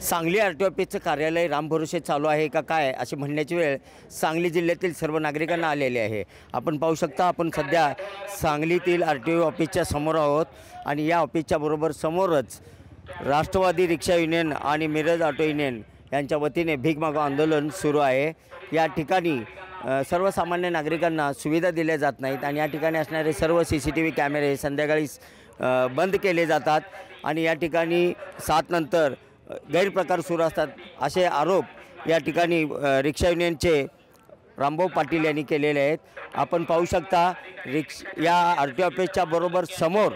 Sangli RTO. ऑफिसचं कार्यालय रामभरोसे चालू आहे का काय असे म्हणण्याची वेळ सांगली जिल्ह्यातील सर्व नागरिकांना आलेली आहे। आपण पाहू शकता, आपण सध्या सांगलीतील आर.टी.ओ. ऑफिसच्या समोर आहोत आणि या ऑफिसच्या बरोबर समोरच राष्ट्रवादी रिक्षा युनियन आणि मिरज ऑटो युनियन यांच्या वतीने भीक मागो आंदोलन सुरू आहे। या ठिकाणी सर्वसामान्य नागरिकांना सुविधा दिल्या जात नाहीत आणि या ठिकाणी असणारे सर्व CCTV कॅमेरे संध्याकाळी बंद केले जातात आणि या ठिकाणी 7 नंतर गैरप्रकार सुरू असतात असे आरोप या ठिकाणी रिक्षा युनियनचे रामभाऊ पाटील यांनी केलेले आहेत। आपण पाहू शकता या आर.टी.ओ. ऑफिसच्या बरोबर समोर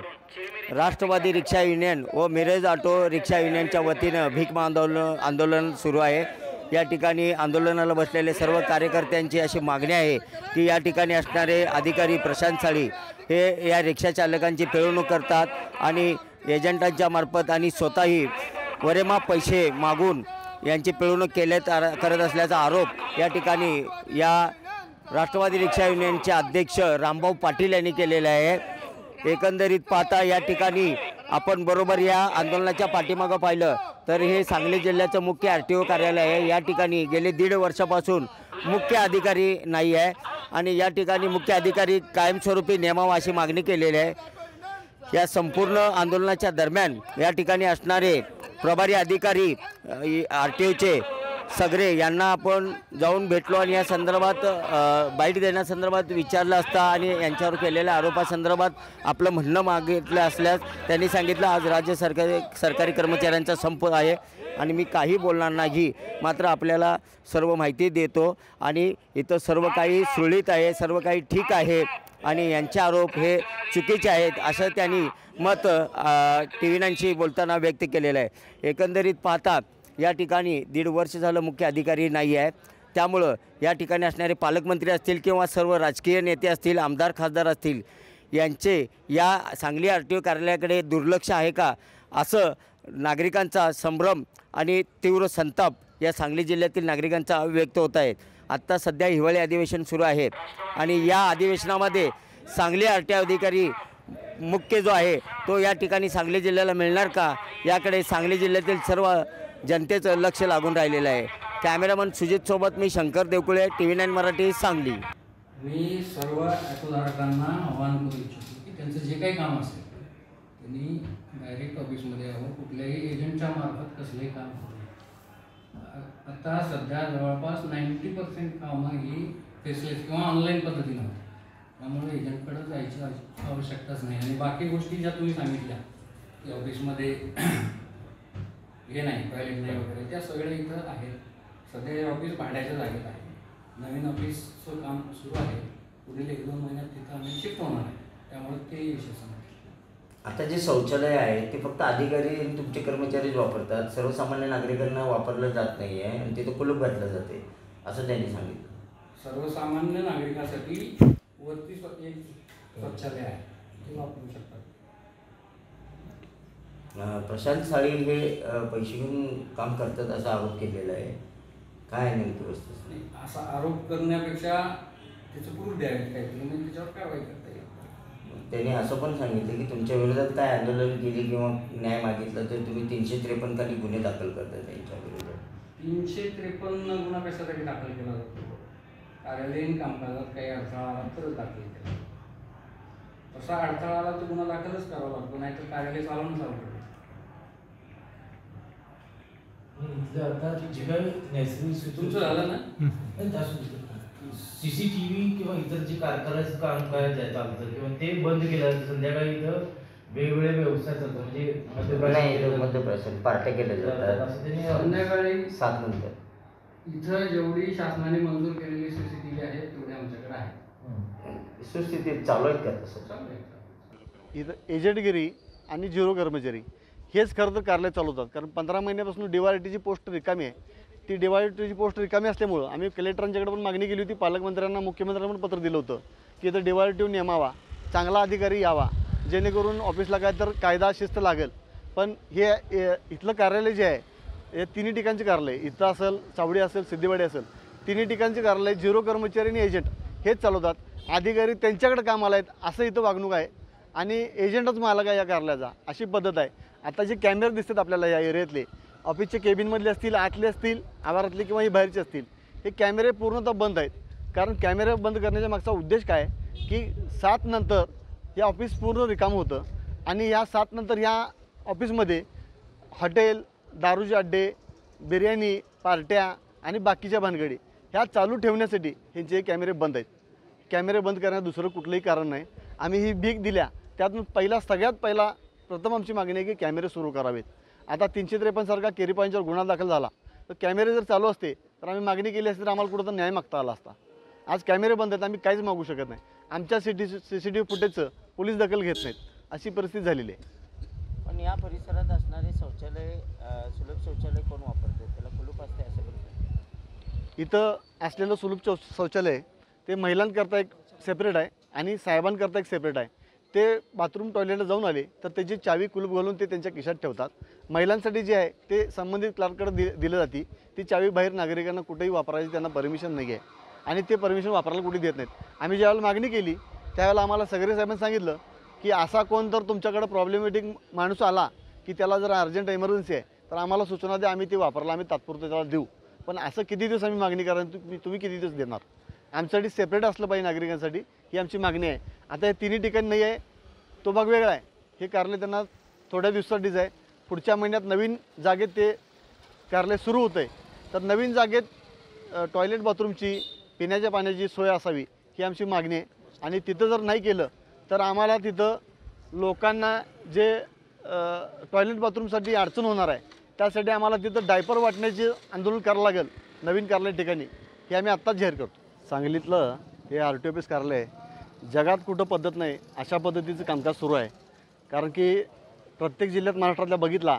राष्ट्रवादी रिक्षा युनियन व मिरज ऑटो रिक्षा युनियनच्या वतीनं भीक मागो आंदोलन सुरू आहे। या ठिकाणी आंदोलनाला बसलेले सर्व कार्यकर्त्यांची अशी मागणी आहे की या ठिकाणी असणारे अधिकारी प्रशांत साळी हे या रिक्षा चालकांची पिळवणूक करतात आणि एजंटांच्या मार्फत आणि स्वतःही वरेमाप पैसे मागून यांची पिळवणूक करत असल्याचा आरोप या ठिकाणी या राष्ट्रवादी रिक्षा युनियनचे अध्यक्ष रामभाऊ पाटील यांनी केलेला आहे। एकंदरीत पाहता या ठिकाणी आपण बरोबर या आंदोलनाच्या पाठीमागं पाहिलं तर हे सांगली जिल्ह्याचं मुख्य आर.टी.ओ. कार्यालय आहे। या ठिकाणी गेले 1.5 वर्षापासून मुख्य अधिकारी नाही आहे आणि या ठिकाणी मुख्य अधिकारी कायमस्वरूपी नेमावा अशी मागणी केलेली आहे। या संपूर्ण आंदोलनाच्या दरम्यान या ठिकाणी असणारे प्रभारी अधिकारी आर.टी.ओ.चे सगळे यांना आपण जाऊन भेटलो आणि या संदर्भात बाईट देण्यासंदर्भात विचारलं असता आणि यांच्यावर केलेल्या आरोपासंदर्भात आपलं म्हणणं मागितलं असल्यास त्यांनी सांगितलं आज राज्य सरकारी कर्मचाऱ्यांचा संप आहे आणि मी काही बोलणार नाही, मात्र आपल्याला सर्व माहिती देतो आणि इथं सर्व काही सुरळीत आहे, सर्व काही ठीक आहे आणि यांचे आरोप हे चुकीचे आहेत असं त्यांनी मत TV9शी बोलताना व्यक्त केलेलं आहे। एकंदरीत पाहता या ठिकाणी 1.5 वर्ष झालं मुख्य अधिकारी नाही आहे, त्यामुळं या ठिकाणी असणारे पालकमंत्री असतील किंवा सर्व राजकीय नेते असतील, आमदार खासदार असतील, यांचे या सांगली आर.टी.ओ. कार्यालयाकडे दुर्लक्ष आहे का असं नागरिकांचा संभ्रम आणि तीव्र संताप या सांगली जिल्ह्यातील नागरिकांचा व्यक्त होत आहेत। आत्ता सध्या हिवाळी अधिवेशन सुरू आहे आणि या अधिवेशनामध्ये सांगली आर.टी.ओ. अधिकारी मुख्य जो आहे तो या ठिकाणी सांगली जिल्ह्याला मिळणार का याकडे सांगली जिल्ह्यातील सर्व जनतेचं लक्ष लागून राहिलेलं आहे। कॅमेरामन सुजित सोबत मी शंकर देवकुळे, TV9 मराठी, सांगली। मी सर्व ऑटोधारकांना आवाहन करू इच्छितो की त्यांचं जे काही काम असेल त्यांनी डायरेक्ट ऑफिसमध्ये यावं, कुठल्याही एजंटच्या मार्फत कसलंही काम करू नये। आता सध्या जवळपास 90% कामं ही फेसलेस किंवा ऑनलाईन पद्धतीनं होते, त्यामुळे एजंटकडे जायची आवश्यकताच नाही आणि बाकी गोष्टी ज्या तुम्ही सांगितल्या की ऑफिसमध्ये हे नाही, टॉयलेट नाही वगैरे, त्या सगळ्या इथं आहेत। सध्या हे ऑफिस भाड्याच्या जागेत आहे, नवीन ऑफिसचं काम सुरू आहे, पुढील 1-2 महिन्यात तिथं आम्ही शिफ्ट होणार आहे, त्यामुळे ते विषय सांगतो। आता जे शौचालय आहे ते फक्त अधिकारी आणि तुमचे कर्मचारीच वापरतात, सर्वसामान्य नागरिकांना वापरलं जात नाही आहे आणि तिथं कुलूप घातलं जाते असं त्यांनी सांगितलं। सर्वसामान्य नागरिकांसाठी वरती एक शौचालय आहे, ते वापरू शकतात। प्रशांत साळी हे पैसे घेऊन काम करतात असा आरोप केलेला आहे, काय नेमकी वस्तू? असा आरोप करण्यापेक्षा त्याचं प्रूफ द्यावे काहीतरी, म्हणजे त्याच्यावर कारवाई करता येईल। त्यांनी असं पण सांगितलं की तुमच्या विरोधात काय आंदोलन केली किंवा न्याय मागितलं तर तुम्ही 353 खाली गुन्हे दाखल करता त्यांच्या विरोधात। 353 गुन्हा कशासाठी दाखल केला जातो? कार्यालयीन कामकाजात काही अडथळा आला तरच दाखल केला, तसा अडथळा आला तर गुन्हा दाखलच करावा लागतो, नाहीतर कार्यालय चालवून चालू करतो। आता जे काही नैसर्गिक तुमचं झालं ना CCTV किंवा इतर जे करायचं काम करायचं चालतं किंवा ते बंद केलं, संध्याकाळी इथं वेगवेगळे व्यवसाय चालतात, म्हणजे मध्यप्रदेश पार्ट्या केल्या जातात संध्याकाळी 7 नंतर। इथं जेवढी शासनाने मंजूर केलेली CCTV आहेत तेवढे आमच्याकडे आहेत। सुस्थितीत चालू आहेत का? तसं चालू आहे। इथं एजंटगिरी आणि 0 कर्मचारी हेच खरं तर कार्यालय चालवतात, कारण 15 महिन्यापासून DYRTची पोस्ट रिकामी आहे। ती DYRTची पोस्ट रिकामी असल्यामुळं आम्ही कलेक्टरांच्याकडे पण मागणी केली होती, पालकमंत्र्यांना, मुख्यमंत्र्यांना पण पत्र दिलं होतं की इथं DYRT नेमावा, चांगला अधिकारी यावा, जेणेकरून ऑफिसला काय तर कायदा शिस्त लागेल। पण हे इथलं कार्यालय जे आहे हे 3 ठिकाणचे कार्यालय, इथं असेल, चावडी असेल, सिद्धीवाडी असेल, 3 ठिकाणचे कार्यालय 0 कर्मचारी आणि एजंट हेच चालवतात। अधिकारी त्यांच्याकडे कामाला आहेत असं इथं वागणूक आहे आणि एजंटच मालक आहे या कार्यालयाचा, अशी पद्धत आहे। आता जे कॅमेरे दिसतात आपल्याला या एरियातले ऑफिसचे केबिनमधले असतील, आतले असतील, आवारातले किंवा ही बाहेरचे असतील, हे कॅमेरे पूर्णतः बंद आहेत. कारण कॅमेरे बंद करण्याच्या मागचा उद्देश काय की 7 नंतर हे ऑफिस पूर्ण रिकामं होतं आणि या 7 नंतर ह्या ऑफिसमध्ये हॉटेल, दारूचे अड्डे, बिर्याणी, पार्ट्या आणि बाकीच्या भानगडी ह्या चालू ठेवण्यासाठी ह्यांचे कॅमेरे बंद आहेत. कॅमेरे बंद करण्यात दुसरं कुठलंही कारण नाही. आम्ही ही भीक दिल्या त्यातून सगळ्यात पहिला प्रथम आमची मागणी आहे की कॅमेरे सुरू करावेत. आता 353 सारखा केरी पॉईंटवर गुन्हा दाखल झाला तर कॅमेरे जर चालू असते तर आम्ही मागणी केली असती तर आम्हाला कुठं तर न्याय मागता आला असता. आज कॅमेरे बंद आहेत, आम्ही काहीच मागू शकत नाही. आमच्या CCTV फुटेजचं पोलीस दखल घेत नाहीत, अशी परिस्थिती झालेली आहे. पण या परिसरात असणारे शौचालय, सुलभ शौचालय कोण वापरते? त्याला कुलूप असते असं बरोबर? इथं असलेलं सुलभ शौचालय ते महिलांकरता एक सेपरेट आहे आणि साहेबांकरता एक सेपरेट आहे. ते बाथरूम टॉयलेटला जाऊन आले तर त्याची चावी कुलूप घालून ते त्यांच्या खिशात ठेवतात. महिलांसाठी जे आहे ते संबंधित क्लार्ककडे दिलं जाते. ती चावी बाहेर नागरिकांना कुठेही वापरायची त्यांना परमिशन नाही आहे आणि ते परमिशन वापरायला कुठे देत नाहीत. आम्ही ज्यावेळेला मागणी केली त्यावेळेला आम्हाला सगळे साहेबांनी सांगितलं की असा कोण तर तुमच्याकडे प्रॉब्लेमॅटिक माणूस आला की त्याला जर अर्जंट इमर्जन्सी आहे तर आम्हाला सूचना द्या, आम्ही ते वापरला, आम्ही तात्पुरतं त्याला देऊ. पण असं किती दिवस आम्ही मागणी करा, तुम्ही किती दिवस देणार? आमच्यासाठी सेपरेट असलं पाहिजे नागरिकांसाठी, ही आमची मागणी आहे. आता हे तिन्ही ठिकाणी नाही आहे, तो भाग वेगळा आहे. हे कार्यालय त्यांना थोड्या दिवसासाठीच आहे. पुढच्या महिन्यात नवीन जागेत ते कार्यालय सुरू होतं आहे. तर नवीन जागेत टॉयलेट बाथरूमची, पिण्याच्या पाण्याची सोय असावी ही आमची मागणी आहे. आणि तिथं जर नाही केलं तर आम्हाला तिथं लोकांना जे टॉयलेट बाथरूमसाठी अडचण होणार आहे त्यासाठी आम्हाला तिथं डायपर वाटण्याचे आंदोलन करावं लागेल नवीन कार्यालय ठिकाणी, हे आम्ही आत्ताच जाहीर करतो. सांगलीतलं हे RTO ऑफिस कार्यालय जगात कुठं पद्धत नाही अशा पद्धतीचं कामकाज सुरू आहे. कारण की प्रत्येक जिल्ह्यात महाराष्ट्रातल्या बघितला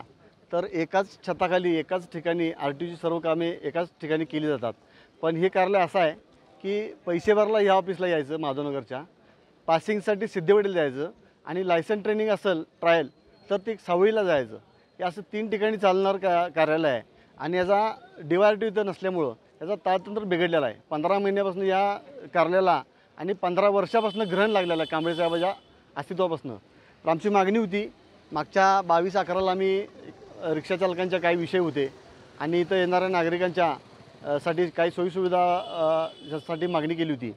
तर एकाच छताखाली एकाच ठिकाणी RTOची सर्व कामे एकाच ठिकाणी केली जातात. पण हे कार्यालय असं आहे की पैसे भरला ह्या ऑफिसला यायचं माधवनगरच्या, पासिंगसाठी सिद्धेवाडीला जायचं आणि लायसन ट्रेनिंग असेल ट्रायल तर ते सावळीला जायचं. हे असं 3 ठिकाणी चालणार कार्यालय आहे. आणि याचा DYRTO इथं नसल्यामुळं याचा ताळतंत्र बिघडलेला आहे. 15 महिन्यापासून या कार्यालयाला आणि 15 वर्षापासून ग्रहण लागलेलं आहे कांबळे साहेबाच्या अस्तित्वापासून. तर आमची मागणी होती, मागच्या 22/11ला आम्ही रिक्षा चालकांच्या काही विषय होते आणि इथं येणाऱ्या नागरिकांच्या साठी काही सोयीसुविधा साठी मागणी केली होती.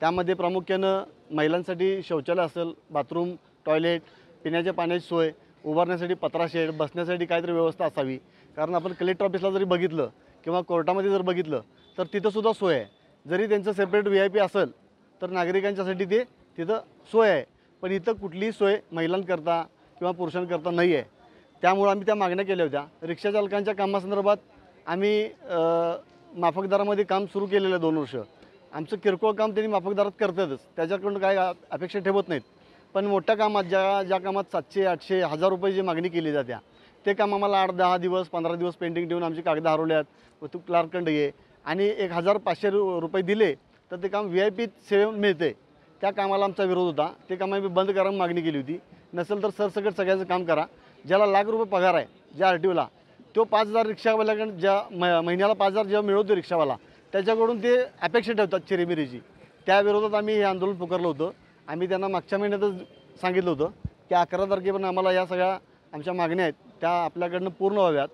त्यामध्ये प्रामुख्यानं महिलांसाठी शौचालय असेल, बाथरूम, टॉयलेट, पिण्याच्या पाण्याची सोय, उभारण्यासाठी पत्रा शेड, बसण्यासाठी काहीतरी व्यवस्था असावी. कारण आपण कलेक्टर ऑफिसला जरी बघितलं किंवा कोर्टामध्ये जर बघितलं तर तिथंसुद्धा सोय आहे. जरी त्यांचं सेपरेट VIP असेल तर नागरिकांच्यासाठी ते तिथं सोय आहे. पण इथं कुठलीही सोय महिलांकरता किंवा पुरुषांकरता नाही आहे. त्यामुळं आम्ही त्या मागण्या केल्या होत्या. रिक्षा चालकांच्या कामासंदर्भात आम्ही माफकदारामध्ये काम सुरू केलेलं आहे 2 वर्ष. आमचं किरकोळ काम त्यांनी माफकदारात करतातच, त्याच्याकडून काय अपेक्षा ठेवत नाहीत. पण मोठ्या कामात ज्या कामात 700, 800, 1000 रुपये मागणी केली जात्या ते काम आम्हाला 8-10 दिवस 15 दिवस पेंडिंग ठेवून आमची कागद हरवल्यात व तू क्लार्ककडे ये आणि 1500 रुपये दिले तर ते काम VIP सेवा मिळते. त्या कामाला आमचा विरोध होता. ते काम आम्ही बंद करायला मागणी केली होती. नसेल तर सरसकट सगळ्याचं काम करा. ज्याला लाख रुपये पगार आहे ज्या RTOला तो 5000 रिक्षावाल्याकडे ज्या महिन्याला 5000 जेव्हा मिळवतो रिक्षावाला त्याच्याकडून ते अपेक्षा ठेवतात चिरीमिरीची. त्या विरोधात आम्ही हे आंदोलन पुकारलं होतं. आम्ही त्यांना मागच्या महिन्यातच सांगितलं होतं की 11 तारखेपर्यंत आम्हाला या सगळ्या आमच्या मागण्या आहेत त्या आपल्याकडनं पूर्ण व्हाव्यात.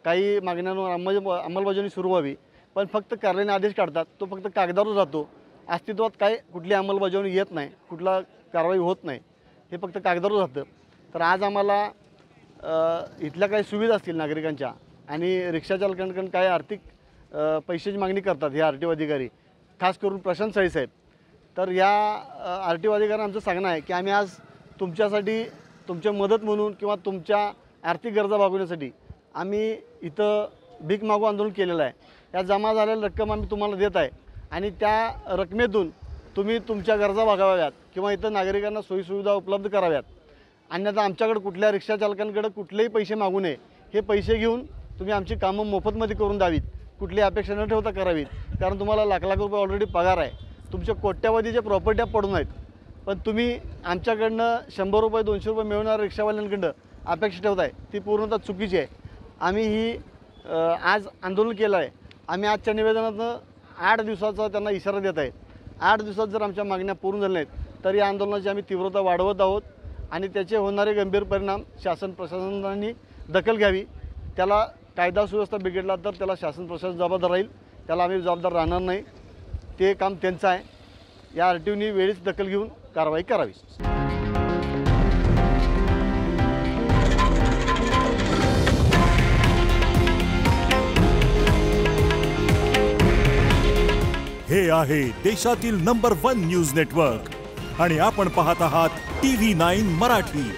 काही मागण्यांवर अंमलबजावणी सुरू व्हावी. पण फक्त कार्यालयाने आदेश काढतात, तो फक्त कागदावर जातो. अस्तित्वात काय कुठली अंमलबजावणी येत नाही, कुठला कारवाई होत नाही, हे फक्त कागदावर जातं. तर आज आम्हाला इथल्या काही सुविधा असतील नागरिकांच्या आणि रिक्षा चालकांकडून काय आर्थिक पैशाची मागणी करतात हे RTO अधिकारी, खास करून प्रशांत साहेब. तर या RTO अधिकाऱ्यांना आमचं सांगणं आहे की आम्ही आज तुमच्यासाठी तुमच्या मदत म्हणून किंवा तुमच्या आर्थिक गरजा भागवण्यासाठी आम्ही इथं भीक मागू आंदोलन केलेलं आहे. या जमा झालेल्या रक्कम आम्ही तुम्हाला देत आहे आणि त्या रकमेतून तुम्ही तुमच्या गरजा भागवाव्यात किंवा इथं नागरिकांना सोयीसुविधा उपलब्ध कराव्यात. अन्यथा आमच्याकडे कुठल्या रिक्षा चालकांकडे कुठलेही पैसे मागू नये. हे पैसे घेऊन तुम्ही आमची कामं मोफतमध्ये करून द्यावीत, कुठली अपेक्षा न ठेवता करावीत. कारण तुम्हाला लाख रुपये ऑलरेडी पगार आहे, तुमच्या कोट्यावधीच्या प्रॉपर्ट्या पडून आहेत. पण तुम्ही आमच्याकडनं 100 रुपये 200 रुपये मिळवणाऱ्या रिक्षावाल्यांकडं अपेक्षा ठेवताय, ती पूर्णतः चुकीची आहे. आम्ही ही आज आंदोलन केलं आहे. आम्ही आजच्या निवेदनातनं 8 दिवसाचा त्यांना इशारा देत आहे. 8 दिवसात जर आमच्या मागण्या पूर्ण झाल्या नाहीत तर या आंदोलनाची आम्ही तीव्रता वाढवत आहोत आणि त्याचे होणारे गंभीर परिणाम शासन प्रशासनाने दखल घ्यावी, त्याला कायदा सुव्यवस्था बिघडला तर त्याला शासन प्रशासन जबाबदार राहील, त्याला आम्ही जबाबदार राहणार नाही. ते काम त्यांचं आहे. या RTOनी वेळीच दखल घेऊन कारवाई करावी. हे आहे देशातील नंबर 1 न्यूज नेटवर्क आणि आपण पाहत आहात TV9 मराठी.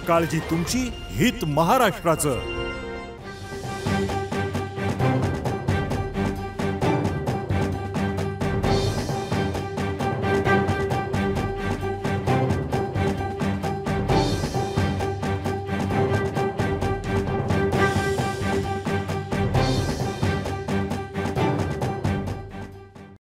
काळजी तुमची, हित महाराष्ट्राचं.